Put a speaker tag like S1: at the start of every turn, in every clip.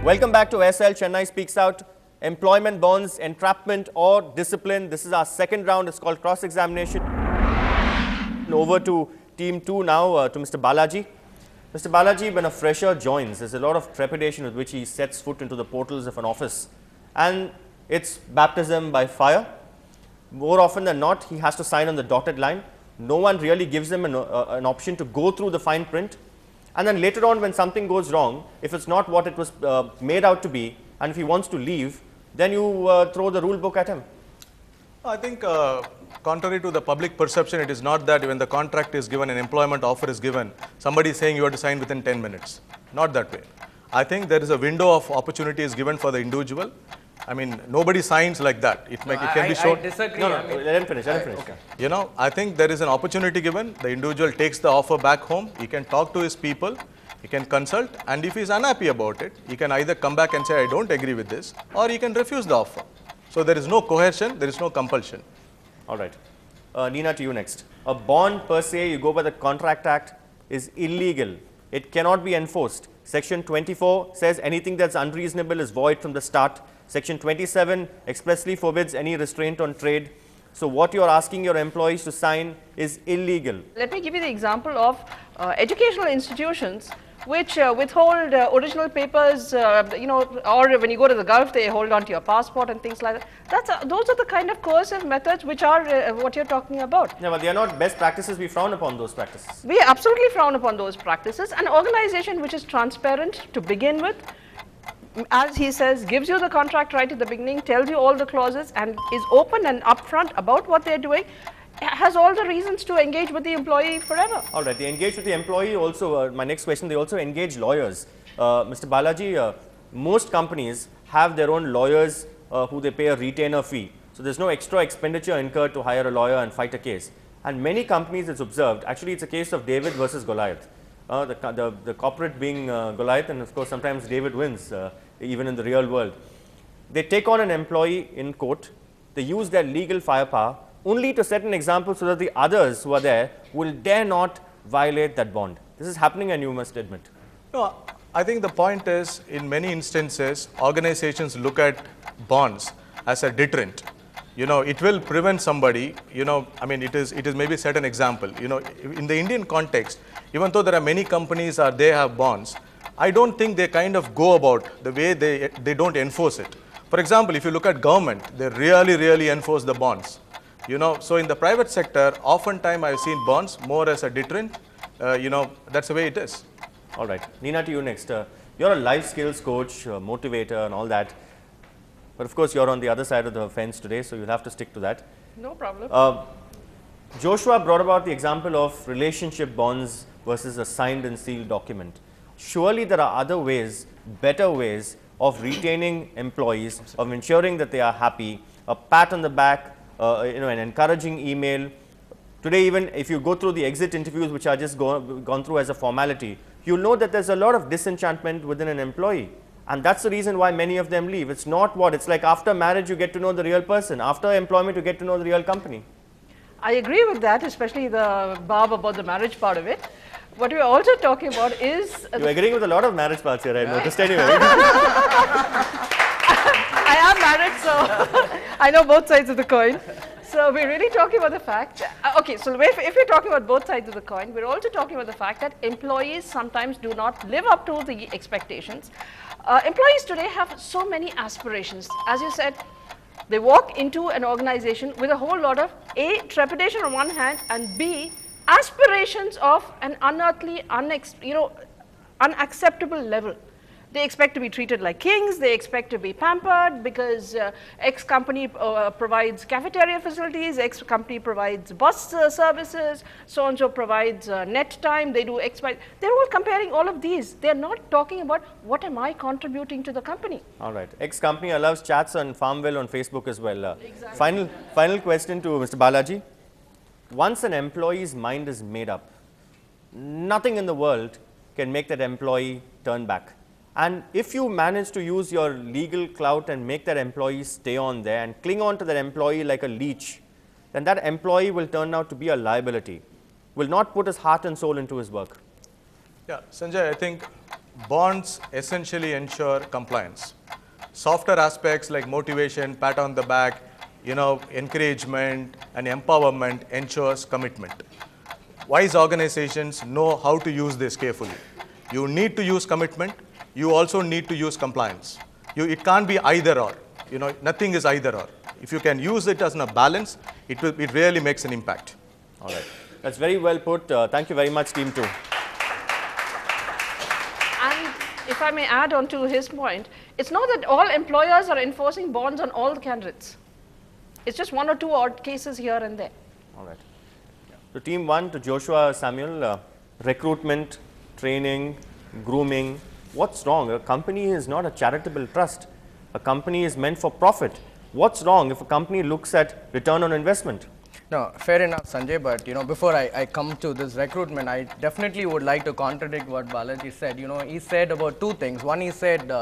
S1: Welcome back to SL Chennai Speaks Out. Employment bonds, entrapment or discipline. This is our second round. It's called cross-examination. Over to team 2 now, to Mr. Balaji. Mr. Balaji, when a fresher joins, there's a lot of trepidation with which he sets foot into the portals of an office. And it's baptism by fire. More often than not, he has to sign on the dotted line. No one really gives him an option to go through the fine print. And then later on, when something goes wrong, if it's not what it was made out to be, and if he wants to leave, then you throw the rule book at him.
S2: I think contrary to the public perception, it is not that when the contract is given, an employment offer is given, somebody is saying you have to sign within 10 minutes. Not that way. I think there is a window of opportunity is given for the individual. I mean, nobody signs like that. It can be shown.
S3: I disagree.
S1: No, let him finish.
S3: Okay.
S2: You know, I think there is an opportunity given. The individual takes the offer back home. He can talk to his people. He can consult. And if he is unhappy about it, he can either come back and say, I don't agree with this, or he can refuse the offer. So there is no coercion. There is no compulsion.
S1: All right. Nina, to you next. A bond per se, you go by the Contract Act, is illegal. It cannot be enforced. Section 24 says anything that's unreasonable is void from the start. Section 27 expressly forbids any restraint on trade. So what you're asking your employees to sign is illegal.
S4: Let me give you the example of educational institutions which withhold original papers, or when you go to the Gulf, they hold on to your passport and things like that. Those are the kind of coercive methods which are what you're talking about.
S1: Yeah, but they are not best practices. We frown upon those practices.
S4: We absolutely frown upon those practices. An organization which is transparent to begin with, as he says, gives you the contract right at the beginning, tells you all the clauses and is open and upfront about what they're doing, has all the reasons to engage with the employee forever.
S1: All right, they engage with the employee also. My next question, they also engage lawyers. Mr. Balaji, most companies have their own lawyers who they pay a retainer fee. So there's no extra expenditure incurred to hire a lawyer and fight a case. And many companies, it's observed, actually it's a case of David versus Goliath. The corporate being Goliath, and of course sometimes David wins, even in the real world. They take on an employee in court, they use their legal firepower only to set an example so that the others who are there will dare not violate that bond. This is happening, and you must admit.
S2: No, I think the point is, in many instances, organizations look at bonds as a deterrent. You know, it will prevent somebody, you know, I mean, it is maybe set an example. You know, in the Indian context, even though there are many companies they have bonds, I don't think they kind of go about the way they don't enforce it. For example, if you look at government, they really enforce the bonds. You know, so in the private sector, oftentimes I've seen bonds more as a deterrent. You know, that's the way it is.
S1: All right, Nina, to you next. You're a life skills coach, motivator and all that. But of course, you're on the other side of the fence today, so you'll have to stick to that.
S4: No problem.
S1: Joshua brought about the example of relationship bonds versus a signed and sealed document. Surely there are other ways, better ways of retaining employees, of ensuring that they are happy, a pat on the back, an encouraging email. Today, even if you go through the exit interviews, which are just gone through as a formality, you'll know that there's a lot of disenchantment within an employee. And that's the reason why many of them leave. It's not it's like after marriage, you get to know the real person. After employment, you get to know the real company.
S4: I agree with that, especially the Bob about the marriage part of it. What we're also talking about is...
S1: You're agreeing with a lot of marriage parts here, I noticed anyway.
S4: I am married, so I know both sides of the coin. So we're really talking about the fact, okay, so if we're talking about both sides of the coin, we're also talking about the fact that employees sometimes do not live up to the expectations. Employees today have so many aspirations. As you said, they walk into an organization with a whole lot of A, trepidation on one hand, and B, aspirations of an unearthly, unacceptable level. They expect to be treated like kings, they expect to be pampered because X company provides cafeteria facilities, X company provides bus services, so-and-so provides net time, they do X, Y. They're all comparing all of these. They're not talking about what am I contributing to the company.
S1: All right. X company allows chats on Farmville on Facebook as well. Exactly. Final question to Mr. Balaji. Once an employee's mind is made up, nothing in the world can make that employee turn back. And if you manage to use your legal clout and make that employee stay on there and cling on to that employee like a leech, then that employee will turn out to be a liability, will not put his heart and soul into his work.
S2: Yeah, Sanjay, I think bonds essentially ensure compliance. Softer aspects like motivation, pat on the back, encouragement and empowerment ensures commitment. Wise organizations know how to use this carefully. You need to use commitment. You also need to use compliance. It can't be either or. Nothing is either or. If you can use it as a balance, it really makes an impact.
S1: All right. That's very well put. Thank you very much, Team 2.
S4: And if I may add on to his point, it's not that all employers are enforcing bonds on all the candidates. It's just one or two odd cases here and there.
S1: All right. So Team 1, to Joshua Samuel, recruitment, training, grooming. What's wrong? A company is not a charitable trust. A company is meant for profit. What's wrong if a company looks at return on investment?
S3: No, fair enough, Sanjay, but before I come to this recruitment, I definitely would like to contradict what Balaji said. He said about two things. One, he said,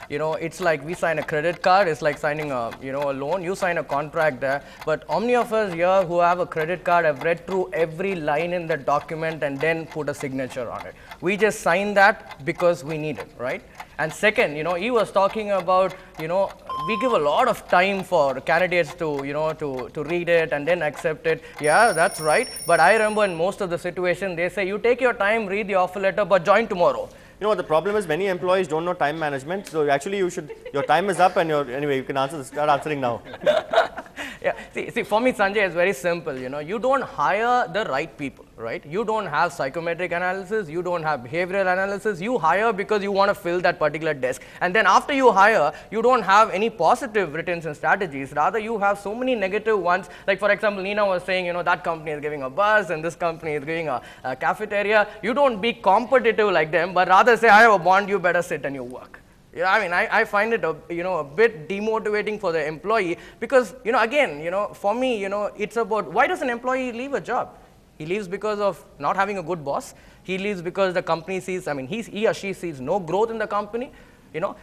S3: it's like we sign a credit card, it's like signing a loan. You sign a contract there, but how many of us here who have a credit card have read through every line in the document and then put a signature on it? We just sign that because we need it, right? And second, he was talking about, we give a lot of time for candidates to, to read it and then accept it. Yeah, that's right. But I remember in most of the situations, they say, you take your time, read the offer letter, but join tomorrow.
S1: The problem is many employees don't know time management. So actually, your time is up, and anyway, you can start answering now.
S3: Yeah, see, for me, Sanjay, it's very simple. You don't hire the right people, right? You don't have psychometric analysis, you don't have behavioral analysis. You hire because you want to fill that particular desk. And then after you hire, you don't have any positive retention strategies. Rather, you have so many negative ones. Like, for example, Nina was saying, that company is giving a bus and this company is giving a cafeteria. You don't be competitive like them, but rather say, I have a bond, you better sit and you work. I find it a bit demotivating for the employee because, again, for me, it's about why does an employee leave a job? He leaves because of not having a good boss. He leaves because the company sees, he or she sees no growth in the company.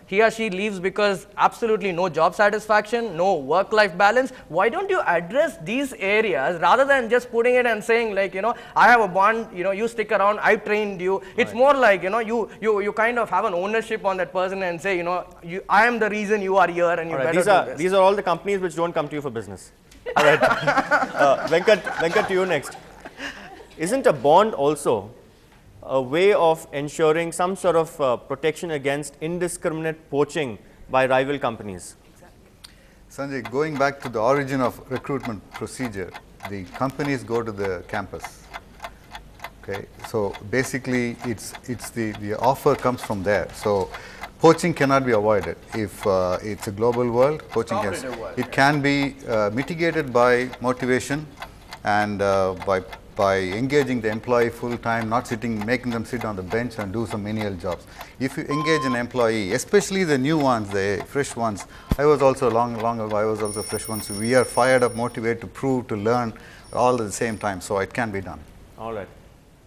S3: He or she leaves because absolutely no job satisfaction, no work-life balance. Why don't you address these areas rather than just putting it and saying like, I have a bond, you stick around, I trained you. It's more like, you kind of have an ownership on that person and say, I am the reason you are here and you better do this.
S1: These are all the companies which don't come to you for business. All right. Venkat, to you next. Isn't a bond also a way of ensuring some sort of protection against indiscriminate poaching by rival companies?
S5: Sanjay, going back to the origin of recruitment procedure, the companies go to the campus. Okay, so basically it's the offer comes from there. So poaching cannot be avoided. If it's a global world, poaching can be mitigated by motivation and by engaging the employee full time, not making them sit on the bench and do some menial jobs. If you engage an employee, especially the new ones, the fresh ones, I was also long ago, I was also fresh ones. We are fired up, motivated to prove, to learn, all at the same time. So it can be done.
S1: All right.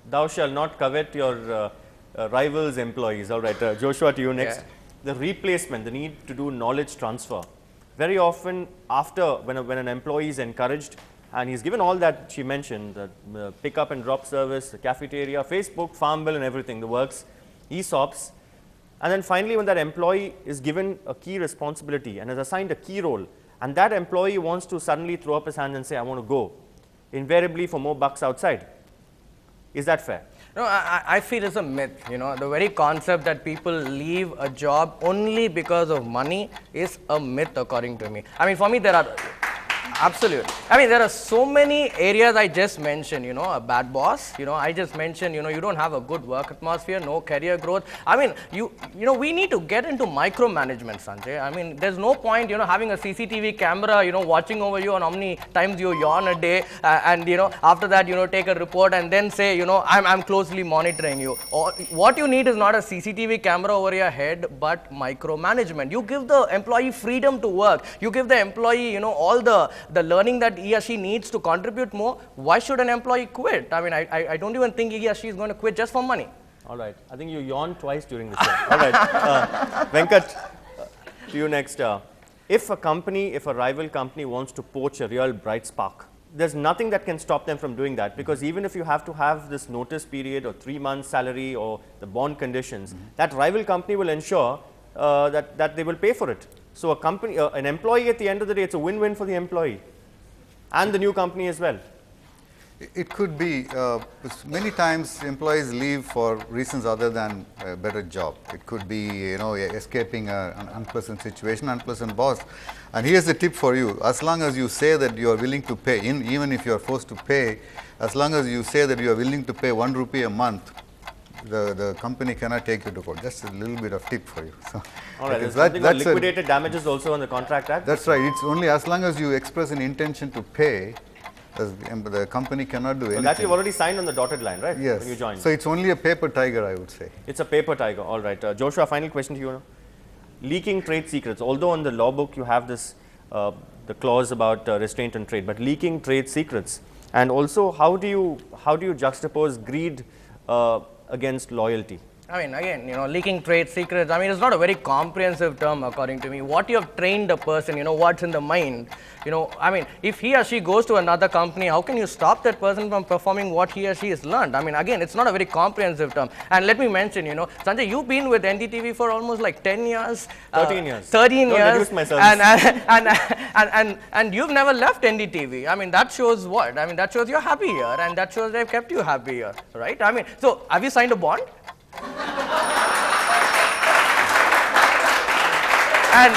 S1: Thou shalt not covet your rivals' employees. All right. Joshua, to you next.
S3: Yeah.
S1: The replacement, the need to do knowledge transfer. Very often, after when an employee is encouraged, and he's given all that she mentioned, the pick up and drop service, the cafeteria, Facebook, Farm Bill and everything, the works, ESOPs. And then finally, when that employee is given a key responsibility and is assigned a key role, and that employee wants to suddenly throw up his hand and say, I want to go, invariably for more bucks outside. Is that fair?
S3: No, I feel it's a myth. The very concept that people leave a job only because of money is a myth, according to me. For me, there are... Absolutely. There are so many areas I just mentioned, a bad boss, I just mentioned, you don't have a good work atmosphere, no career growth. We need to get into micromanagement, Sanjay. There's no point, having a CCTV camera, watching over you on how many times you yawn a day, and, after that, take a report and then say, I'm closely monitoring you. Or, what you need is not a CCTV camera over your head, but micromanagement. You give the employee freedom to work. You give the employee, all the learning that he or she needs to contribute more. Why should an employee quit? I don't even think he or she is going to quit just for money.
S1: All right. I think you yawned twice during the show. All right. Venkat, to you next. If a rival company wants to poach a real bright spark, there's nothing that can stop them from doing that, because even if you have to have this notice period or 3 months salary or the bond conditions, that rival company will ensure that they will pay for it. So a company, an employee at the end of the day, it's a win-win for the employee and the new company as well.
S5: It could be, many times employees leave for reasons other than a better job. It could be, you know, escaping an unpleasant situation, unpleasant boss. And here's the tip for you: as long as you say that you are willing to pay, even if you are forced to pay, as long as you say that you are willing to pay 1 rupee a month, the company cannot take you to court. Just a little bit of tip for you. So,
S1: All right, there's
S5: that-
S1: something called
S5: that's a-
S1: liquidated damages also on the Contract Act.
S5: That's right. It's only as long as you express an intention to pay, the company cannot do anything.
S1: So that you've already signed on the dotted line, right?
S5: Yes.
S1: When you joined.
S5: So it's only a paper tiger, I would say.
S1: It's a paper tiger. All right. Joshua, final question to you now. Leaking trade secrets. Although on the law book you have this, the clause about restraint on trade, but leaking trade secrets. And also, how do you juxtapose greed against loyalty?
S3: I mean, again, you know, leaking trade secrets, I mean, it's not a very comprehensive term according to me. What you have trained a person, you know, what's in the mind, you know, I mean, if he or she goes to another company, how can you stop that person from performing what he or she has learned? I mean, again, it's not a very comprehensive term. And let me mention, you know, Sanjay, you've been with NDTV for almost like 10 years.
S1: 13 years.
S3: 13
S1: Don't
S3: years.
S1: reduce my service.
S3: And you've never left NDTV. I mean, that shows what? I mean, that shows you're happy here, and that shows they've kept you happy here, right? I mean, so have you signed a bond? And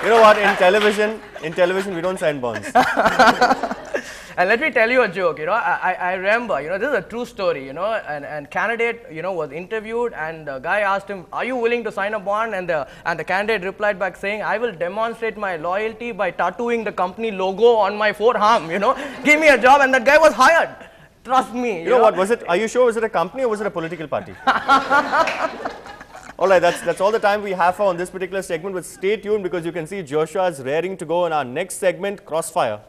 S1: You know what? In television we don't sign bonds.
S3: and let me tell you a joke, you know, I remember, you know, this is a true story, you know, and candidate, you know, was interviewed, and the guy asked him, are you willing to sign a bond? And the candidate replied back saying, I will demonstrate my loyalty by tattooing the company logo on my forearm, you know, give me a job, and that guy was hired. Trust me.
S1: You know what? Are you sure? Was it a company or was it a political party? All right, that's all the time we have for on this particular segment. But stay tuned, because you can see Joshua is raring to go in our next segment, Crossfire.